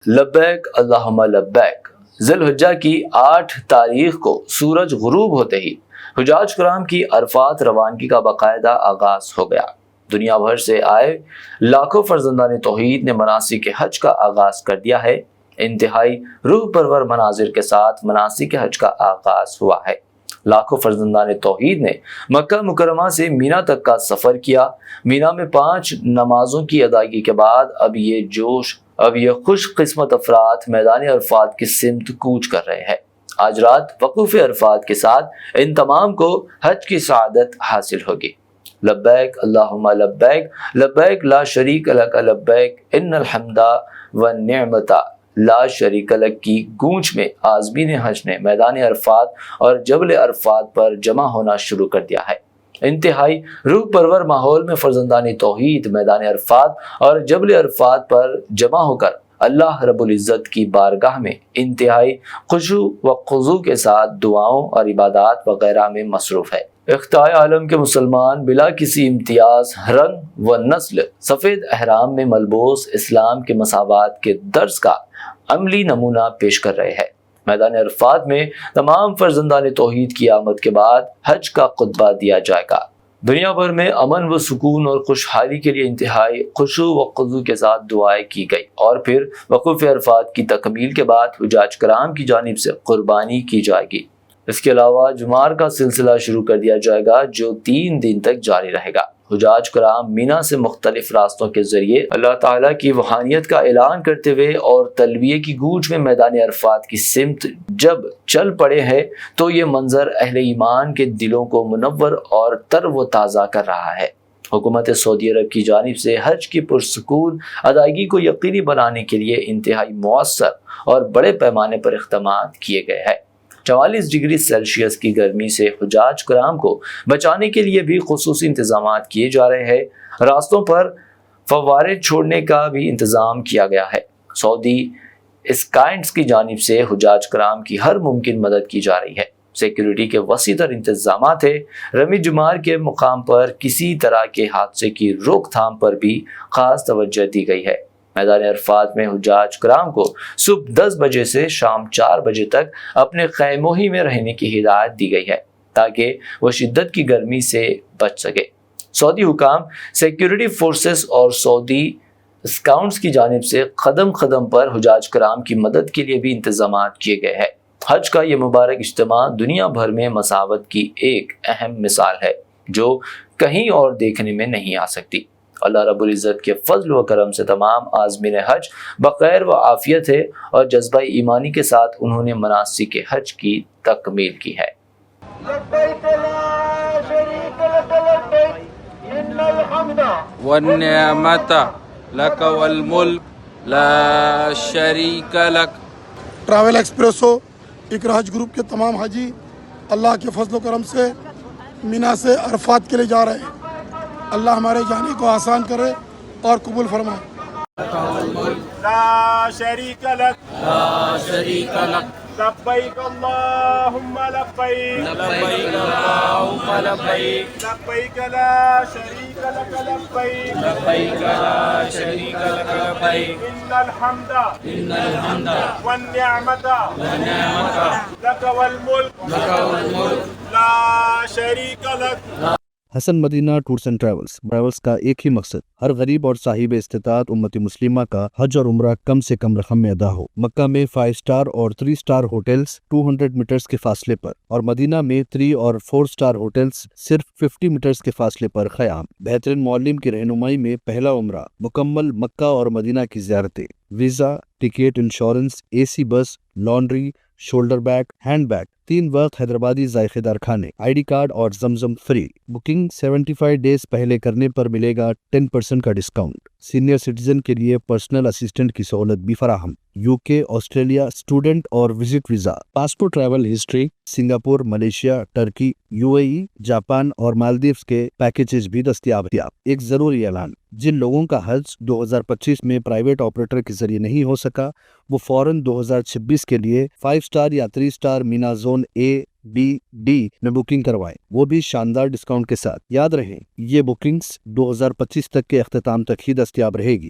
لبیک اللہم لبیک۔ ذی الحجہ کی 8 تاریخ کو سورج غروب ہوتے ہی حجاج کرام کی عرفات روانگی کا باقاعدہ آغاز ہو گیا۔ دنیا بھر سے آئے لاکھوں فرزندان توحید نے مناسک حج کا آغاز کر دیا ہے۔ انتہائی روح پرور مناظر کے ساتھ مناسک حج کا آغاز ہوا ہے۔ لاکھوں فرزندان توحید نے مکہ مکرمہ سے مینا تک کا سفر کیا۔ مینا میں 5 نمازوں کی ادائیگی کے بعد اب یہ خوش قسمت افراد میدان عرفات کی سمت کوچ کر رہے ہیں۔ آج رات وقوف عرفات کے ساتھ ان تمام کو حج کی سعادت حاصل ہوگی۔ لبیک اللہم لبیک، لبیک لا شریک لک لبیک، ان الحمد والنعمت لا شریک لک کی گونج میں عازمین حج نے میدان عرفات اور جبل عرفات پر جمع ہونا شروع کر دیا ہے۔ انتہائی روح پرور ماحول میں فرزندان توحید میدان عرفات اور جبل عرفات پر جمع ہو کر اللہ رب العزت کی بارگاہ میں انتہائی خشوع و خضوع کے ساتھ دعاؤں اور عبادات وغیرہ میں مصروف ہے۔ اقتاء عالم کے مسلمان بلا کسی امتیاز، رنگ و نسل سفید احرام میں ملبوس اسلام کے مساوات کے درس کا عملی نمونہ پیش کر رہے ہیں۔ میدان عرفات میں تمام فرزندان توحید کی آمد کے بعد حج کا خطبہ دیا جائے گا۔ دنیا بھر میں امن و سکون اور خوشحالی کے لیے انتہائی خشوع و خضوع کے ساتھ دعائیں کی گئی اور پھر وقوف عرفات کی تکمیل کے بعد حجاج کرام کی جانب سے قربانی کی جائے گی۔ اس کے علاوہ جمار کا سلسلہ شروع کر دیا جائے گا جو 3 دن تک جاری رہے گا۔ حجاج کرام مینا سے مختلف راستوں کے ذریعے اللہ تعالیٰ کی وحدانیت کا اعلان کرتے ہوئے اور تلبیہ کی گونج میں میدان عرفات کی سمت جب چل پڑے ہیں تو یہ منظر اہل ایمان کے دلوں کو منور اور تر و تازہ کر رہا ہے۔ حکومت سعودی عرب کی جانب سے حج کی پرسکون ادائیگی کو یقینی بنانے کے لیے انتہائی مؤثر اور بڑے پیمانے پر اقدامات کیے گئے ہیں۔ 44 ڈگری سیلسیس کی گرمی سے حجاج کرام کو بچانے کے لیے بھی خصوصی انتظامات کیے جا رہے ہیں۔ راستوں پر فوارے چھوڑنے کا بھی انتظام کیا گیا ہے۔ سعودی اسکائنٹس کی جانب سے حجاج کرام کی ہر ممکن مدد کی جا رہی ہے۔ سیکیورٹی کے وسیع تر انتظامات ہیں۔ رمی جمار کے مقام پر کسی طرح کے حادثے کی روک تھام پر بھی خاص توجہ دی گئی ہے۔ میدان عرفات میں حجاج کرام کو صبح 10 بجے سے شام 4 بجے تک اپنے خیموں ہی میں رہنے کی ہدایت دی گئی ہے تاکہ وہ شدت کی گرمی سے بچ سکے۔ سعودی حکام، سیکیورٹی فورسز اور سعودی اسکاؤٹس کی جانب سے قدم قدم پر حجاج کرام کی مدد کے لیے بھی انتظامات کیے گئے ہیں۔ حج کا یہ مبارک اجتماع دنیا بھر میں مساوات کی ایک اہم مثال ہے جو کہیں اور دیکھنے میں نہیں آ سکتی۔ اللہ رب العزت کے فضل و کرم سے تمام عازمین حج بخیر و عافیت ہے اور جذبہ ایمانی کے ساتھ انہوں نے مناسک حج کی تکمیل کی ہے۔ لبیک لا شریک لک لبیک، ان الحمد والنعمت لک والملک لا شریک لک۔ ٹریول ایکسپریسو اقرا حج گروپ کے تمام حاجی اللہ کے فضل و کرم سے مینا سے عرفات کے لیے جا رہے ہیں۔ اللہ ہمارے جانے کو آسان کرے اور قبول فرمائے۔ لا شریک لک، لا شریک لک، لبیک اللہم لبیک، لبیک اللہم لبیک، لبیک لا شریک لک لبیک، لبیک لا شریک لک لبیک، ان الحمد ان الحمد والنعمت والنعمت لک والملک لک والملک لا شریک لک۔ حسن مدینہ ٹورز اینڈ ٹریولز کا ایک ہی مقصد، ہر غریب اور صاحب استطاعت امت مسلمہ کا حج اور عمرہ کم سے کم رقم میں ادا ہو۔ مکہ میں 5 اسٹار اور 3 اسٹار ہوٹلز 200 میٹرز کے فاصلے پر اور مدینہ میں 3 اور 4 اسٹار ہوٹلز صرف 50 میٹرز کے فاصلے پر قیام۔ بہترین معلم کی رہنمائی میں پہلا عمرہ، مکمل مکہ اور مدینہ کی زیارتیں، visa, ticket, insurance, A C bus, laundry, shoulder bag, hand bag, 3 وقت حیدرآبادی ذائقے دار کھانے، آئی ڈی کارڈ اور زمزم فری۔ بکنگ 75 ڈیز پہلے کرنے پر ملے گا 10% کا ڈسکاؤنٹ۔ سینئر سٹیزن کے لیے پرسنل اسسٹنٹ کی سہولت بھی فراہم۔ UK، آسٹریلیا اسٹوڈنٹ اور visit visa, passport, travel history, Singapore, Malaysia, Turkey, UAE، Japan اور مالدیوز کے پیکیجز بھی دستیاب۔ ایک ضروری اعلان، جن لوگوں کا حج 2025 میں پرائیویٹ آپریٹر کے ذریعے نہیں ہو سکا وہ فوراً 2026 کے لیے 5 اسٹار یا 3 star Mina zone A، B، D میں بکنگ کروائیں، وہ بھی شاندار ڈسکاؤنٹ کے ساتھ۔ یاد رہے یہ بکنگز 2025 تک کے اختتام تک ہی دستیاب رہے گی۔